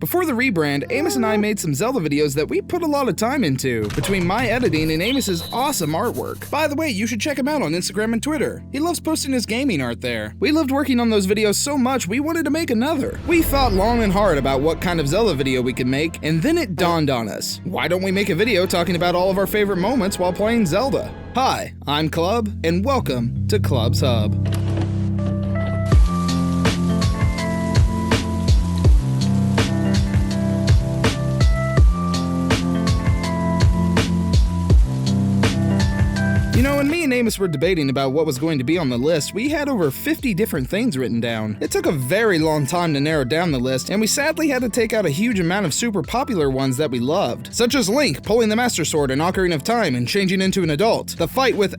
Before the rebrand, Amos and I made some Zelda videos that we put a lot of time into, between my editing and Amos's awesome artwork. By the way, you should check him out on Instagram and Twitter. He loves posting his gaming art there. We loved working on those videos so much we wanted to make another. We thought long and hard about what kind of Zelda video we could make, and then it dawned on us. Why don't we make a video talking about all of our favorite moments while playing Zelda? Hi, I'm Club, and welcome to Club's Hub. You know, when me and Amos were debating about what was going to be on the list, we had over 50 different things written down. It took a very long time to narrow down the list, and we sadly had to take out a huge amount of super popular ones that we loved, such as Link pulling the Master Sword in Ocarina of Time and changing into an adult, the fight with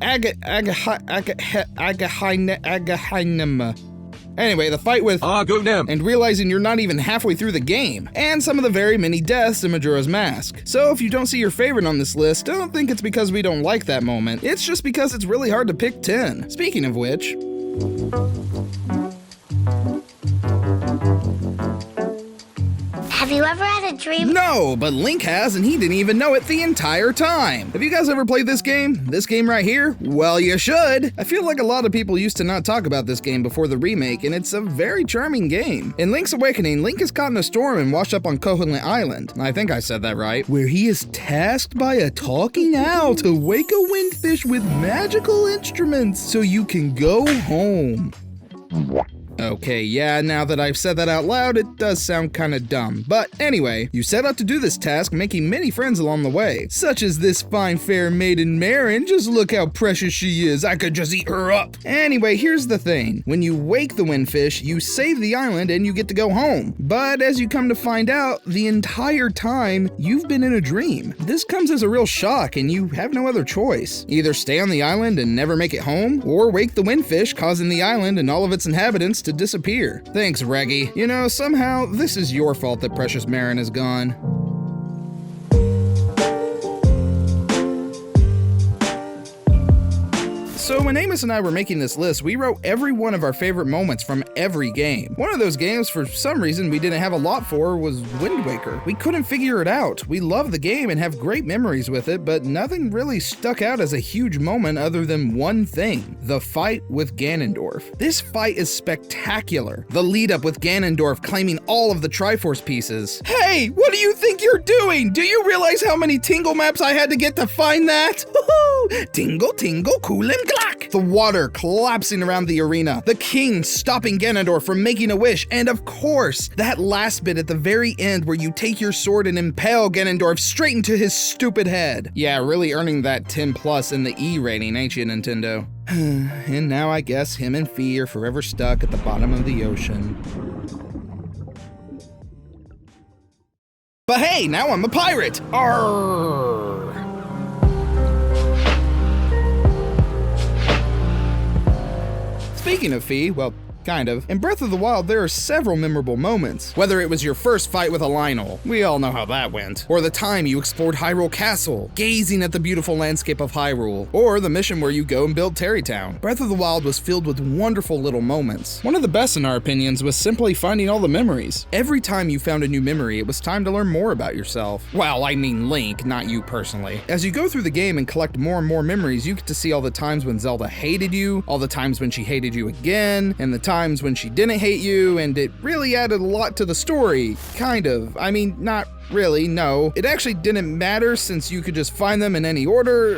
Anyway, the fight with and realizing you're not even halfway through the game, and some of the very many deaths in Majora's Mask. So if you don't see your favorite on this list, don't think it's because we don't like that moment. It's just because it's really hard to pick 10. Speaking of which... Have you ever had a dream? No, but Link has, and he didn't even know it the entire time. Have you guys ever played this game? This game right here? Well, you should. I feel like a lot of people used to not talk about this game before the remake, and it's a very charming game. In Link's Awakening, Link is caught in a storm and washed up on Koholint Island. I think I said that right. Where he is tasked by a talking owl to wake a windfish with magical instruments so you can go home. Okay, yeah, now that I've said that out loud, it does sound kinda dumb. But anyway, you set out to do this task, making many friends along the way, such as this fine fair maiden Marin. Just look how precious she is, I could just eat her up. Anyway, here's the thing. When you wake the windfish, you save the island and you get to go home. But as you come to find out, the entire time, you've been in a dream. This comes as a real shock and you have no other choice. Either stay on the island and never make it home, or wake the windfish, causing the island and all of its inhabitants to disappear. Thanks, Reggie. You know, somehow, this is your fault that Precious Marin is gone. So when Amos and I were making this list, we wrote every one of our favorite moments from every game. One of those games, for some reason we didn't have a lot for, was Wind Waker. We couldn't figure it out. We love the game and have great memories with it, but nothing really stuck out as a huge moment other than one thing: the fight with Ganondorf. This fight is spectacular. The lead up with Ganondorf claiming all of the Triforce pieces. Hey, what do you think you're doing? Do you realize how many Tingle maps I had to get to find that? Tingle, tingle, cool and glack. The water collapsing around the arena. The king stopping Ganondorf from making a wish. And of course, that last bit at the very end where you take your sword and impale Ganondorf straight into his stupid head. Yeah, really earning that 10+ in the E rating, ain't you, Nintendo? And now I guess him and Fee are forever stuck at the bottom of the ocean. But hey, now I'm a pirate! Arrgh! Speaking of Fee, well, kind of. In Breath of the Wild, there are several memorable moments. Whether it was your first fight with a Lionel, we all know how that went, or the time you explored Hyrule Castle, gazing at the beautiful landscape of Hyrule, or the mission where you go and build Terrytown. Breath of the Wild was filled with wonderful little moments. One of the best in our opinions was simply finding all the memories. Every time you found a new memory, it was time to learn more about yourself. Well, I mean Link, not you personally. As you go through the game and collect more and more memories, you get to see all the times when Zelda hated you, all the times when she hated you again, and the times when she didn't hate you, and it really added a lot to the story. Kind of. I mean, not really, no. It actually didn't matter since you could just find them in any order,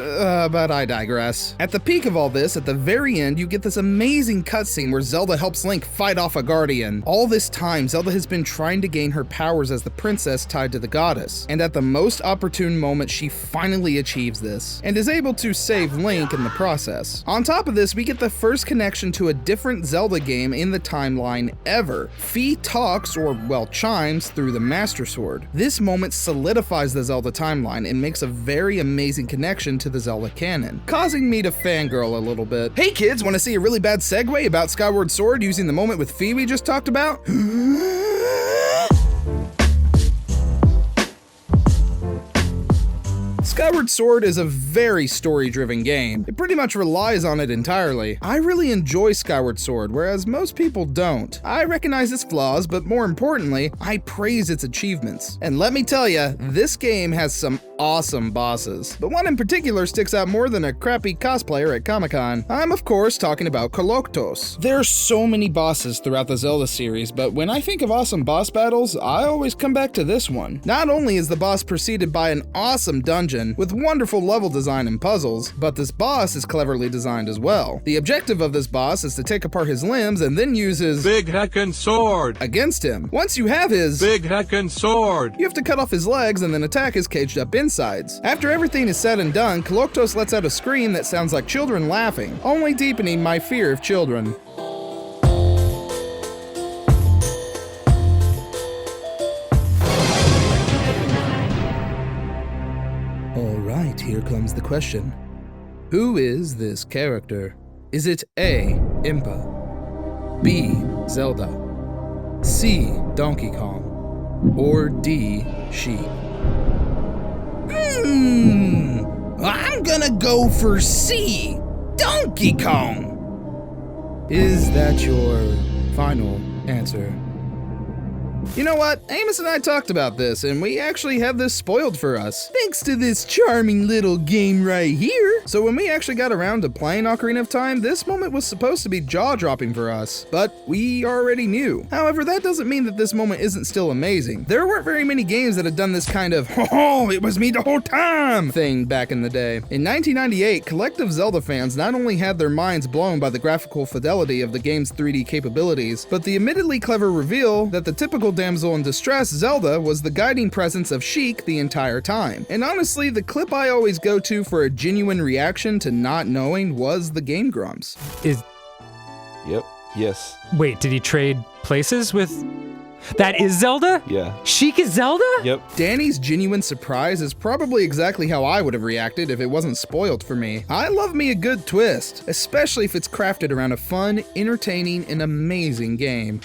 but I digress. At the peak of all this, at the very end, you get this amazing cutscene where Zelda helps Link fight off a guardian. All this time, Zelda has been trying to gain her powers as the princess tied to the goddess, and at the most opportune moment, she finally achieves this, and is able to save Link in the process. On top of this, we get the first connection to a different Zelda game in the timeline ever. Fee talks, or well, chimes, through the Master Sword. This moment solidifies the Zelda timeline and makes a very amazing connection to the Zelda canon, causing me to fangirl a little bit. Hey kids, want to see a really bad segue about Skyward Sword using the moment with Fee we just talked about? Skyward Sword is a very story-driven game. It pretty much relies on it entirely. I really enjoy Skyward Sword, whereas most people don't. I recognize its flaws, but more importantly, I praise its achievements. And let me tell ya, this game has some awesome bosses. The one in particular sticks out more than a crappy cosplayer at Comic-Con. I'm of course talking about Koloktos. There are so many bosses throughout the Zelda series, but when I think of awesome boss battles, I always come back to this one. Not only is the boss preceded by an awesome dungeon with wonderful level design and puzzles, but this boss is cleverly designed as well. The objective of this boss is to take apart his limbs and then use his big heckin' sword against him. Once you have his big heckin' sword, you have to cut off his legs and then attack his caged up insides. After everything is said and done, Koloktos lets out a scream that sounds like children laughing, only deepening my fear of children. Alright, here comes the question. Who is this character? Is it A. Impa, B. Zelda, C. Donkey Kong, or D. Sheep? I'm gonna go for C. Donkey Kong. Is that your final answer? You know what? Amos and I talked about this, and we actually have this spoiled for us, thanks to this charming little game right here. So when we actually got around to playing Ocarina of Time, this moment was supposed to be jaw-dropping for us, but we already knew. However, that doesn't mean that this moment isn't still amazing. There weren't very many games that had done this kind of, oh, it was me the whole time thing back in the day. In 1998, collective Zelda fans not only had their minds blown by the graphical fidelity of the game's 3D capabilities, but the admittedly clever reveal that the typical damsel in distress Zelda was the guiding presence of Sheik the entire time. And honestly, the clip I always go to for a genuine reaction to not knowing was the Game Grumps. Yep. Yes. Wait, did he trade places with... That is Zelda? Yeah. Sheik is Zelda? Yep. Danny's genuine surprise is probably exactly how I would have reacted if it wasn't spoiled for me. I love me a good twist, especially if it's crafted around a fun, entertaining, and amazing game.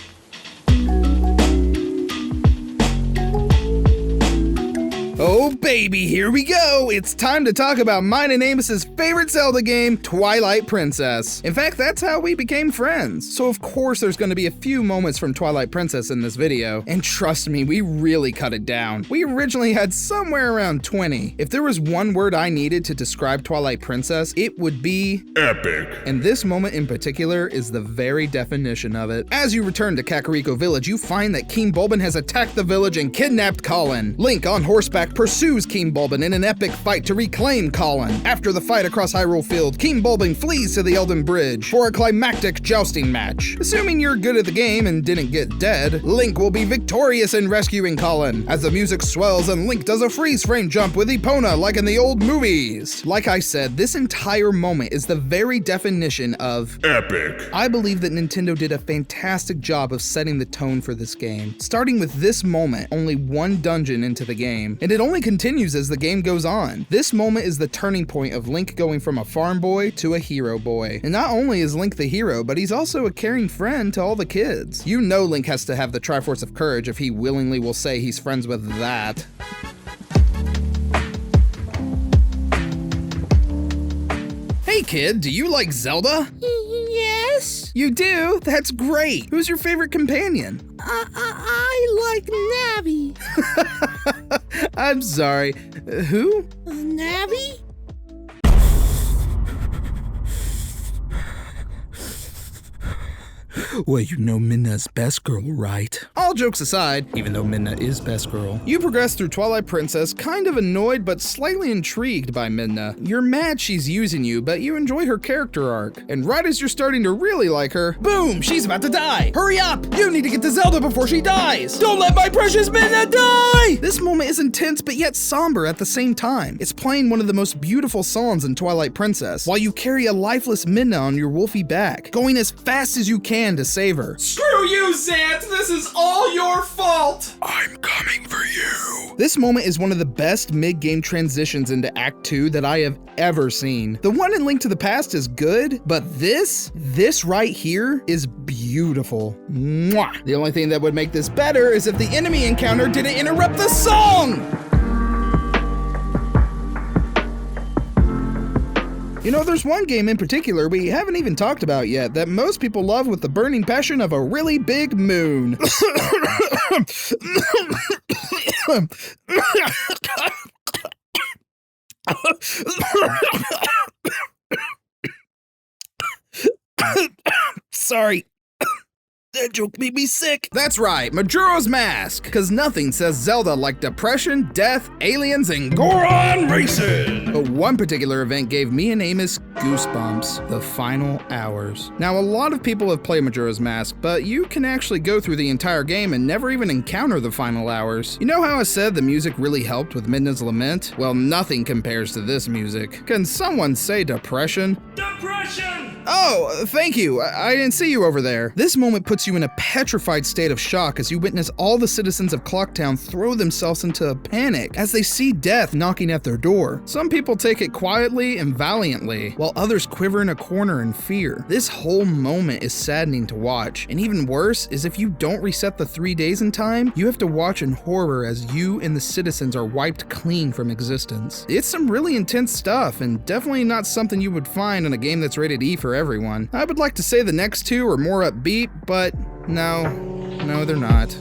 Oh baby, here we go! It's time to talk about mine and Amos's favorite Zelda game, Twilight Princess. In fact, that's how we became friends. So of course there's going to be a few moments from Twilight Princess in this video, and trust me, we really cut it down. We originally had somewhere around 20. If there was one word I needed to describe Twilight Princess, it would be epic. And this moment in particular is the very definition of it. As you return to Kakariko Village, you find that King Bulbin has attacked the village and kidnapped Colin. Link on horseback pursues King Bulbin in an epic fight to reclaim Colin. After the fight across Hyrule Field, King Bulbin flees to the Elden Bridge for a climactic jousting match. Assuming you're good at the game and didn't get dead, Link will be victorious in rescuing Colin, as the music swells and Link does a freeze frame jump with Epona like in the old movies. Like I said, this entire moment is the very definition of epic. I believe that Nintendo did a fantastic job of setting the tone for this game, starting with this moment only one dungeon into the game, and it only continues as the game goes on. This moment is the turning point of Link going from a farm boy to a hero boy. And not only is Link the hero, but he's also a caring friend to all the kids. You know Link has to have the Triforce of Courage if he willingly will say he's friends with that. Hey kid, do you like Zelda? Yes. You do? That's great. Who's your favorite companion? I like Navi. I'm sorry. Who? Navi? Well, you know Midna's best girl, right? All jokes aside, even though Midna is best girl, you progress through Twilight Princess kind of annoyed but slightly intrigued by Midna. You're mad she's using you, but you enjoy her character arc. And right as you're starting to really like her, boom, she's about to die. Hurry up! You need to get to Zelda before she dies! Don't let my precious Midna die! This moment is intense but yet somber at the same time. It's playing one of the most beautiful songs in Twilight Princess, while you carry a lifeless Midna on your wolfy back, going as fast as you can to save her. Screw you, Zant! This is all your fault! I'm coming for you. This moment is one of the best mid-game transitions into Act 2 that I have ever seen. The one in Link to the Past is good, but this right here is beautiful. Mwah! The only thing that would make this better is if the enemy encounter didn't interrupt the song! You know, there's one game in particular we haven't even talked about yet that most people love with the burning passion of a really big moon. Sorry. That joke made me sick. That's right, Majora's Mask. Cause nothing says Zelda like depression, death, aliens, and Goron racing. But one particular event gave me and Amos goosebumps. The final hours. Now, a lot of people have played Majora's Mask, but you can actually go through the entire game and never even encounter the final hours. You know how I said the music really helped with Midna's Lament? Well, nothing compares to this music. Can someone say depression? Depression! Oh, thank you. I didn't see you over there. This moment puts you in a petrified state of shock as you witness all the citizens of Clocktown throw themselves into a panic as they see death knocking at their door. Some people take it quietly and valiantly, while others quiver in a corner in fear. This whole moment is saddening to watch, and even worse is if you don't reset the 3 days in time, you have to watch in horror as you and the citizens are wiped clean from existence. It's some really intense stuff, and definitely not something you would find in a game that's rated E for everyone. I would like to say the next two are more upbeat, but no, they're not.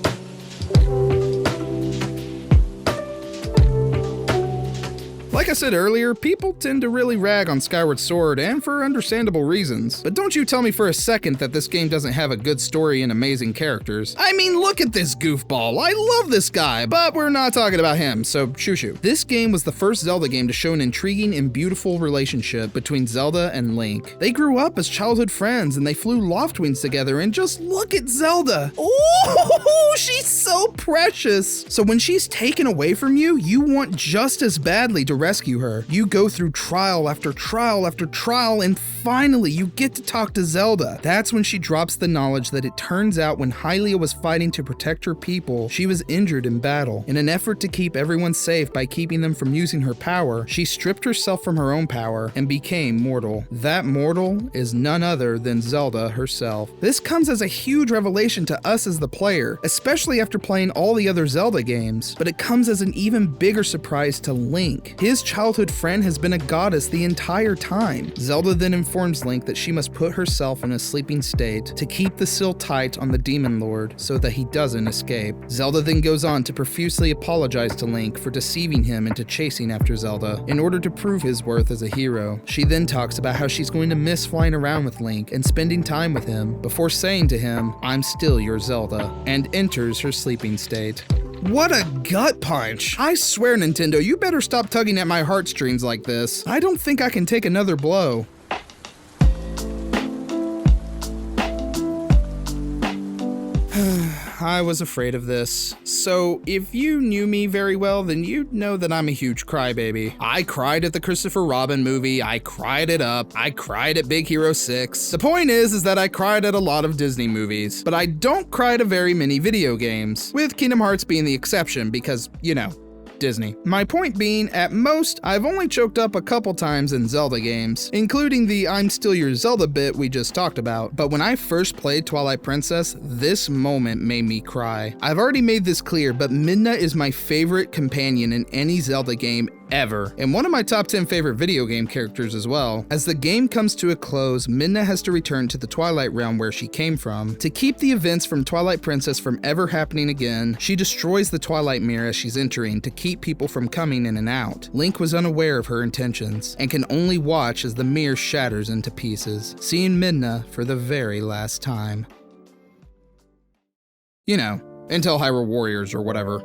Like I said earlier, people tend to really rag on Skyward Sword, and for understandable reasons. But don't you tell me for a second that this game doesn't have a good story and amazing characters. I mean, look at this goofball. I love this guy, but we're not talking about him, so shoo-shoo. This game was the first Zelda game to show an intriguing and beautiful relationship between Zelda and Link. They grew up as childhood friends, and they flew Loftwings together, and just look at Zelda. Oh, she's so precious. So when she's taken away from you, you want just as badly to rescue her. You go through trial after trial after trial, and finally you get to talk to Zelda. That's when she drops the knowledge that it turns out when Hylia was fighting to protect her people, she was injured in battle. In an effort to keep everyone safe by keeping them from using her power, she stripped herself from her own power and became mortal. That mortal is none other than Zelda herself. This comes as a huge revelation to us as the player, especially after playing all the other Zelda games, but it comes as an even bigger surprise to Link. His childhood friend has been a goddess the entire time. Zelda then informs Link that she must put herself in a sleeping state to keep the seal tight on the Demon Lord so that he doesn't escape. Zelda then goes on to profusely apologize to Link for deceiving him into chasing after Zelda in order to prove his worth as a hero. She then talks about how she's going to miss flying around with Link and spending time with him before saying to him, "I'm still your Zelda," and enters her sleeping state. What a gut punch! I swear, Nintendo, you better stop tugging at my heartstrings like this. I don't think I can take another blow. I was afraid of this. So, if you knew me very well, then you'd know that I'm a huge crybaby. I cried at the Christopher Robin movie, I cried it up, I cried at Big Hero 6. The point is that I cried at a lot of Disney movies, but I don't cry to very many video games, with Kingdom Hearts being the exception because, you know, Disney. My point being, at most, I've only choked up a couple times in Zelda games, including the "I'm still your Zelda" bit we just talked about, but when I first played Twilight Princess, this moment made me cry. I've already made this clear, but Midna is my favorite companion in any Zelda game ever, and one of my top 10 favorite video game characters as well. As the game comes to a close, Midna has to return to the Twilight Realm where she came from. To keep the events from Twilight Princess from ever happening again, she destroys the Twilight Mirror as she's entering to keep people from coming in and out. Link was unaware of her intentions, and can only watch as the mirror shatters into pieces, seeing Midna for the very last time. You know, until Hyrule Warriors or whatever.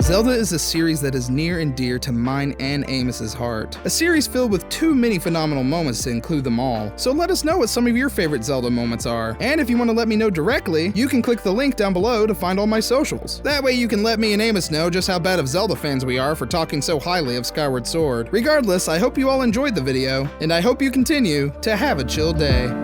Zelda is a series that is near and dear to mine and Amos's heart. A series filled with too many phenomenal moments to include them all. So let us know what some of your favorite Zelda moments are. And if you want to let me know directly, you can click the link down below to find all my socials. That way you can let me and Amos know just how bad of Zelda fans we are for talking so highly of Skyward Sword. Regardless, I hope you all enjoyed the video, and I hope you continue to have a chill day.